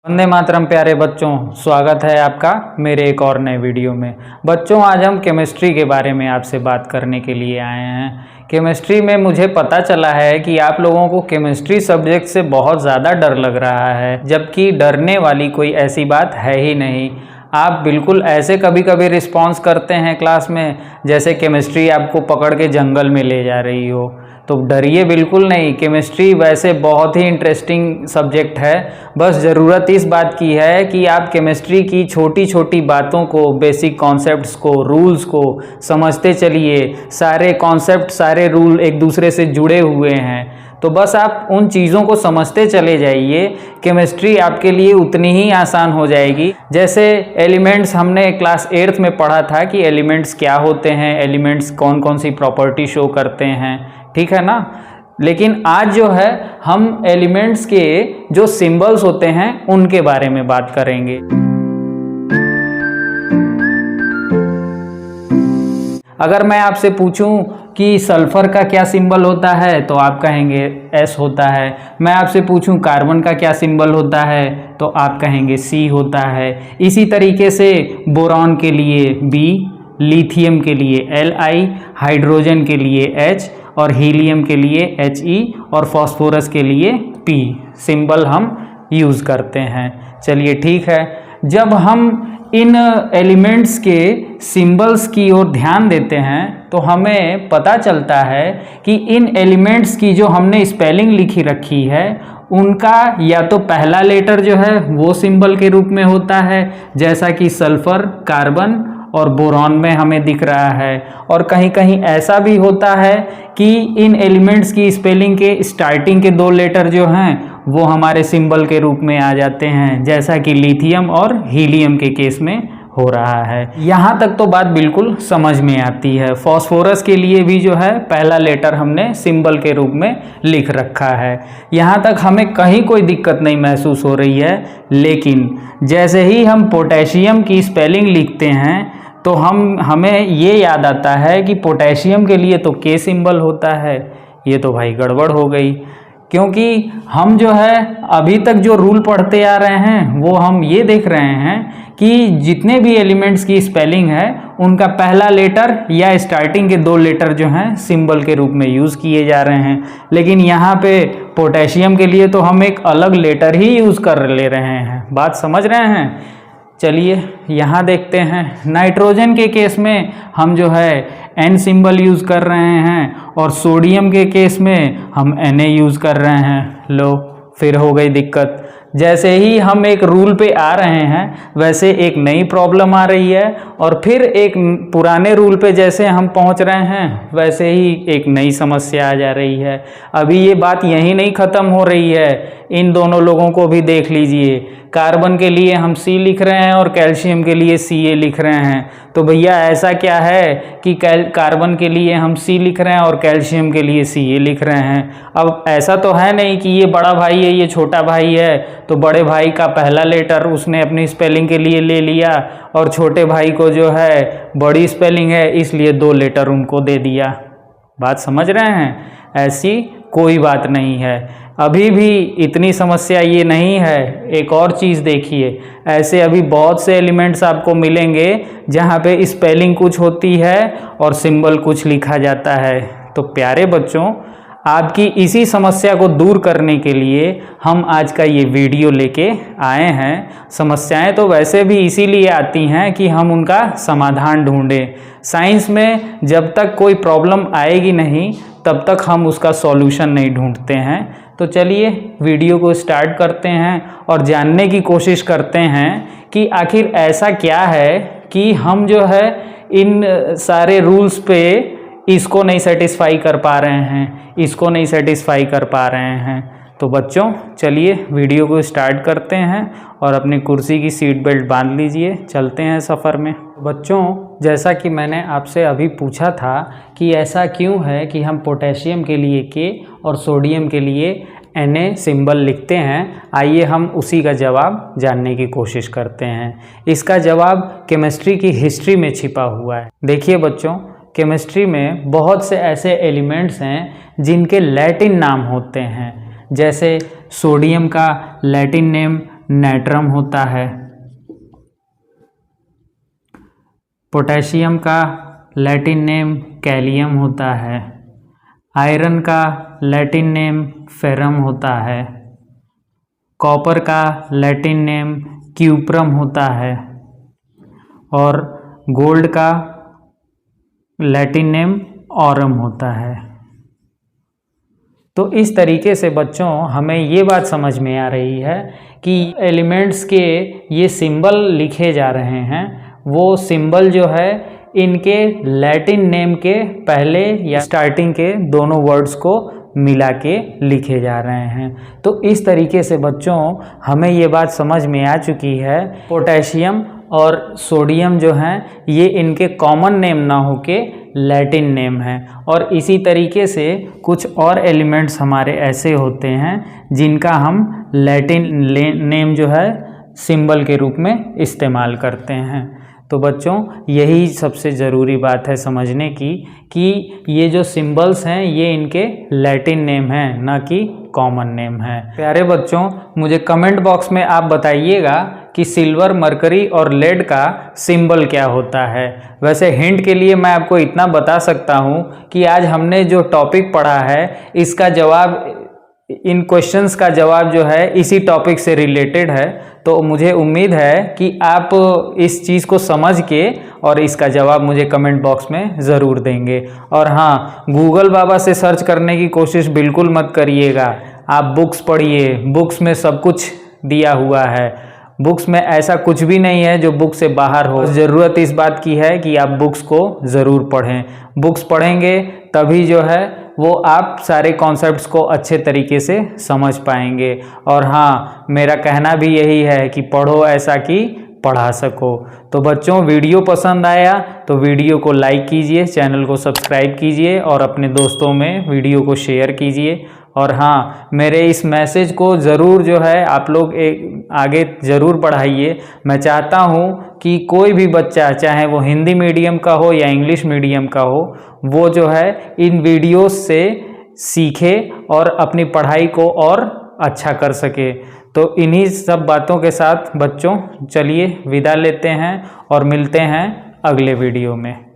वंदे मातरम प्यारे बच्चों, स्वागत है आपका मेरे एक और नए वीडियो में। बच्चों, आज हम केमिस्ट्री के बारे में आपसे बात करने के लिए आए हैं। केमिस्ट्री में मुझे पता चला है कि आप लोगों को केमिस्ट्री सब्जेक्ट से बहुत ज़्यादा डर लग रहा है, जबकि डरने वाली कोई ऐसी बात है ही नहीं। आप बिल्कुल ऐसे कभी कभी रिस्पॉन्स करते हैं क्लास में जैसे केमिस्ट्री आपको पकड़ के जंगल में ले जा रही हो। तो डरिए बिल्कुल नहीं, केमिस्ट्री वैसे बहुत ही इंटरेस्टिंग सब्जेक्ट है। बस ज़रूरत इस बात की है कि आप केमिस्ट्री की छोटी छोटी बातों को, बेसिक कॉन्सेप्ट्स को, रूल्स को समझते चलिए। सारे कॉन्सेप्ट, सारे रूल एक दूसरे से जुड़े हुए हैं, तो बस आप उन चीज़ों को समझते चले जाइए। केमिस्ट्री आपके लिए उतनी ही आसान हो जाएगी। जैसे एलिमेंट्स हमने क्लास 8th में पढ़ा था कि एलिमेंट्स क्या होते हैं, एलिमेंट्स कौन कौन सी प्रॉपर्टी शो करते हैं, ठीक है ना। लेकिन आज जो है हम एलिमेंट्स के जो सिंबल्स होते हैं उनके बारे में बात करेंगे। अगर मैं आपसे पूछूं कि सल्फर का क्या सिंबल होता है तो आप कहेंगे S होता है। मैं आपसे पूछूं कार्बन का क्या सिंबल होता है तो आप कहेंगे C होता है। इसी तरीके से बोरॉन के लिए B, लिथियम के लिए Li, हाइड्रोजन के लिए H और हीलियम के लिए He और फास्फोरस के लिए P सिंबल हम यूज़ करते हैं। चलिए ठीक है, जब हम इन एलिमेंट्स के सिंबल्स की ओर ध्यान देते हैं तो हमें पता चलता है कि इन एलिमेंट्स की जो हमने स्पेलिंग लिखी रखी है उनका या तो पहला लेटर जो है वो सिंबल के रूप में होता है, जैसा कि सल्फर, कार्बन और बोरॉन में हमें दिख रहा है। और कहीं कहीं ऐसा भी होता है कि इन एलिमेंट्स की स्पेलिंग के स्टार्टिंग के दो लेटर जो हैं वो हमारे सिंबल के रूप में आ जाते हैं, जैसा कि लिथियम और हीलियम के केस में हो रहा है। यहाँ तक तो बात बिल्कुल समझ में आती है। फास्फोरस के लिए भी जो है पहला लेटर हमने सिंबल के रूप में लिख रखा है। यहाँ तक हमें कहीं कोई दिक्कत नहीं महसूस हो रही है। लेकिन जैसे ही हम पोटेशियम की स्पेलिंग लिखते हैं तो हमें ये याद आता है कि पोटेशियम के लिए तो K सिंबल होता है। ये तो भाई गड़बड़ हो गई, क्योंकि हम जो है अभी तक जो रूल पढ़ते आ रहे हैं वो हम ये देख रहे हैं कि जितने भी एलिमेंट्स की स्पेलिंग है उनका पहला लेटर या स्टार्टिंग के दो लेटर जो हैं सिंबल के रूप में यूज़ किए जा रहे हैं। लेकिन यहाँ पे पोटेशियम के लिए तो हम एक अलग लेटर ही यूज़ कर ले रहे हैं। बात समझ रहे हैं? चलिए यहाँ देखते हैं। नाइट्रोजन के केस में हम जो है N सिंबल यूज़ कर रहे हैं और सोडियम के केस में हम Na यूज़ कर रहे हैं। लो, फिर हो गई दिक्कत। जैसे ही हम एक रूल पे आ रहे हैं वैसे एक नई प्रॉब्लम आ रही है, और फिर एक पुराने रूल पे जैसे हम पहुंच रहे हैं वैसे ही एक नई समस्या आ जा रही है। अभी ये बात यहीं नहीं ख़त्म हो रही है, इन दोनों लोगों को भी देख लीजिए। कार्बन के लिए हम C लिख रहे हैं और कैल्शियम के लिए Ca लिख रहे हैं। तो भैया ऐसा क्या है कि कार्बन के लिए हम C लिख रहे हैं और कैल्शियम के लिए Ca लिख रहे हैं। अब ऐसा तो है नहीं कि ये बड़ा भाई है, ये छोटा भाई है, तो बड़े भाई का पहला लेटर उसने अपनी स्पेलिंग के लिए ले लिया और छोटे भाई को जो है बड़ी स्पेलिंग है इसलिए दो लेटर उनको दे दिया। बात समझ रहे हैं? ऐसी कोई बात नहीं है। अभी भी इतनी समस्या ये नहीं है। एक और चीज़ देखिए, ऐसे अभी बहुत से एलिमेंट्स आपको मिलेंगे जहाँ पे स्पेलिंग कुछ होती है और सिंबल कुछ लिखा जाता है। तो प्यारे बच्चों, आपकी इसी समस्या को दूर करने के लिए हम आज का ये वीडियो लेके आए हैं। समस्याएं तो वैसे भी इसीलिए आती हैं कि हम उनका समाधान ढूंढें। साइंस में जब तक कोई प्रॉब्लम आएगी नहीं तब तक हम उसका सॉल्यूशन नहीं ढूंढते हैं। तो चलिए वीडियो को स्टार्ट करते हैं और जानने की कोशिश करते हैं कि आखिर ऐसा क्या है कि हम जो है इन सारे रूल्स पे इसको नहीं सेटिस्फाई कर पा रहे हैं, इसको नहीं सेटिस्फाई कर पा रहे हैं। तो बच्चों चलिए वीडियो को स्टार्ट करते हैं और अपनी कुर्सी की सीट बेल्ट बांध लीजिए, चलते हैं सफ़र में। बच्चों, जैसा कि मैंने आपसे अभी पूछा था कि ऐसा क्यों है कि हम पोटेशियम के लिए K और सोडियम के लिए Na सिंबल लिखते हैं, आइए हम उसी का जवाब जानने की कोशिश करते हैं। इसका जवाब केमिस्ट्री की हिस्ट्री में छिपा हुआ है। देखिए बच्चों, केमिस्ट्री में बहुत से ऐसे एलिमेंट्स हैं जिनके लैटिन नाम होते हैं। जैसे सोडियम का लैटिन नेम नाइट्रम होता है। पोटेशियम का लैटिन नेम कैलियम होता है। आयरन का लैटिन नेम फेरम होता है। कॉपर का लैटिन नेम क्यूप्रम होता है और गोल्ड का लैटिन नेम ऑरम होता है। तो इस तरीके से बच्चों हमें ये बात समझ में आ रही है कि एलिमेंट्स के ये सिंबल लिखे जा रहे हैं, वो सिंबल जो है इनके लैटिन नेम के पहले या स्टार्टिंग के दोनों वर्ड्स को मिला के लिखे जा रहे हैं। तो इस तरीके से बच्चों हमें ये बात समझ में आ चुकी है, पोटेशियम और सोडियम जो हैं ये इनके कॉमन नेम ना होके लैटिन नेम है। और इसी तरीके से कुछ और एलिमेंट्स हमारे ऐसे होते हैं जिनका हम लैटिन नेम जो है सिंबल के रूप में इस्तेमाल करते हैं। तो बच्चों यही सबसे ज़रूरी बात है समझने की कि ये जो सिंबल्स हैं ये इनके लैटिन नेम हैं, ना कि कॉमन नेम है। प्यारे बच्चों, मुझे कमेंट बॉक्स में आप बताइएगा कि सिल्वर, मरकरी और लेड का सिंबल क्या होता है। वैसे हिंट के लिए मैं आपको इतना बता सकता हूँ कि आज हमने जो टॉपिक पढ़ा है इसका जवाब, इन क्वेश्चंस का जवाब जो है इसी टॉपिक से रिलेटेड है। तो मुझे उम्मीद है कि आप इस चीज़ को समझ के और इसका जवाब मुझे कमेंट बॉक्स में ज़रूर देंगे। और हाँ, गूगल बाबा से सर्च करने की कोशिश बिल्कुल मत करिएगा। आप बुक्स पढ़िए, बुक्स में सब कुछ दिया हुआ है। बुक्स में ऐसा कुछ भी नहीं है जो बुक से बाहर हो। ज़रूरत इस बात की है कि आप बुक्स को ज़रूर पढ़ें। बुक्स पढ़ेंगे तभी जो है वो आप सारे कॉन्सेप्ट्स को अच्छे तरीके से समझ पाएंगे। और हाँ, मेरा कहना भी यही है कि पढ़ो ऐसा कि पढ़ा सको। तो बच्चों, वीडियो पसंद आया तो वीडियो को लाइक कीजिए, चैनल को सब्सक्राइब कीजिए और अपने दोस्तों में वीडियो को शेयर कीजिए। और हाँ, मेरे इस मैसेज को ज़रूर जो है आप लोग आगे ज़रूर बढ़ाइए। मैं चाहता हूँ कि कोई भी बच्चा, चाहे वो हिंदी मीडियम का हो या इंग्लिश मीडियम का हो, वो जो है इन वीडियोस से सीखे और अपनी पढ़ाई को और अच्छा कर सके। तो इन्हीं सब बातों के साथ बच्चों चलिए विदा लेते हैं और मिलते हैं अगले वीडियो में।